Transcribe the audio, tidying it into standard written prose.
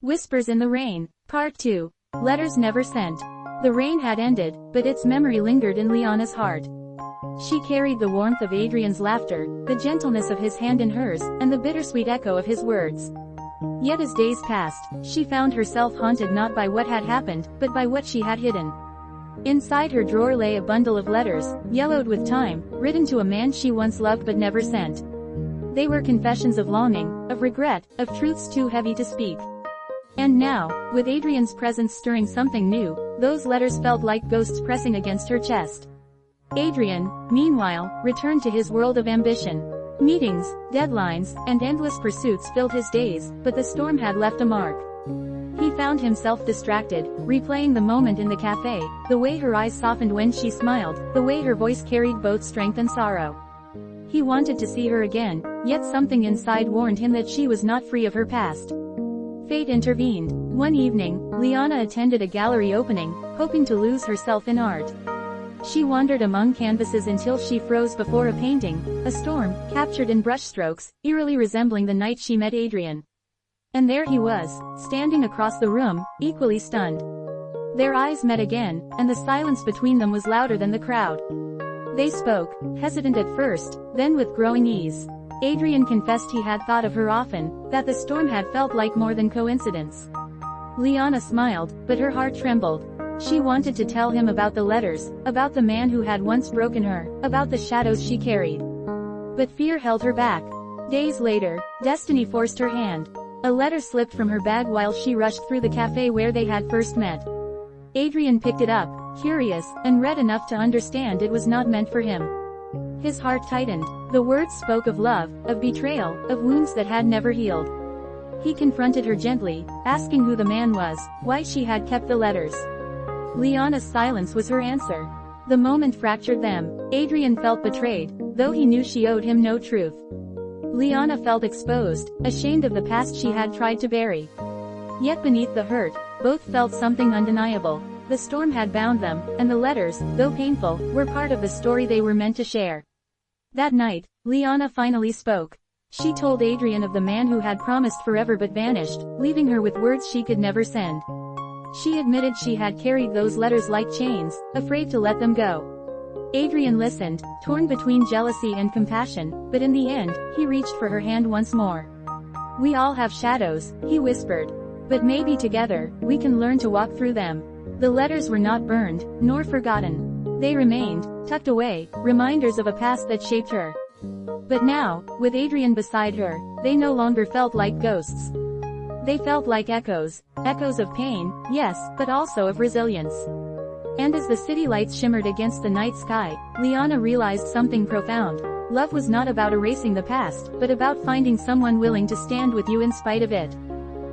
Whispers in the Rain, Part 2. Letters never sent. The rain had ended, but its memory lingered in Liana's heart. She carried the warmth of Adrian's laughter, the gentleness of his hand in hers, and the bittersweet echo of his words. Yet as days passed, she found herself haunted not by what had happened, but by what she had hidden. Inside her drawer lay a bundle of letters, yellowed with time, written to a man she once loved but never sent. They were confessions of longing, of regret, of truths too heavy to speak. And now, with Adrian's presence stirring something new, those letters felt like ghosts pressing against her chest. Adrian, meanwhile, returned to his world of ambition. Meetings, deadlines, and endless pursuits filled his days, but the storm had left a mark. He found himself distracted, replaying the moment in the cafe, the way her eyes softened when she smiled, the way her voice carried both strength and sorrow. He wanted to see her again, yet something inside warned him that she was not free of her past. Fate intervened. One evening, Liana attended a gallery opening, hoping to lose herself in art. She wandered among canvases until she froze before a painting, a storm, captured in brushstrokes, eerily resembling the night she met Adrian. And there he was, standing across the room, equally stunned. Their eyes met again, and the silence between them was louder than the crowd. They spoke, hesitant at first, then with growing ease. Adrian confessed he had thought of her often, that the storm had felt like more than coincidence. Liana smiled, but her heart trembled. She wanted to tell him about the letters, about the man who had once broken her, about the shadows she carried. But fear held her back. Days later, destiny forced her hand. A letter slipped from her bag while she rushed through the cafe where they had first met. Adrian picked it up, curious, and read enough to understand it was not meant for him. His heart tightened. The words spoke of love, of betrayal, of wounds that had never healed. He confronted her gently, asking who the man was, why she had kept the letters. Liana's silence was her answer. The moment fractured them. Adrian felt betrayed, though he knew she owed him no truth. Liana felt exposed, ashamed of the past she had tried to bury. Yet beneath the hurt, both felt something undeniable. The storm had bound them, and the letters, though painful, were part of the story they were meant to share. That night, Liana finally spoke. She told Adrian of the man who had promised forever but vanished, leaving her with words she could never send. She admitted she had carried those letters like chains, afraid to let them go. Adrian listened, torn between jealousy and compassion, but in the end, he reached for her hand once more. "We all have shadows," he whispered. "But maybe together, we can learn to walk through them." The letters were not burned, nor forgotten. They remained, tucked away, reminders of a past that shaped her. But now, with Adrian beside her, they no longer felt like ghosts. They felt like echoes of pain, yes, but also of resilience. And as the city lights shimmered against the night sky, Liana realized something profound. Love was not about erasing the past, but about finding someone willing to stand with you in spite of it.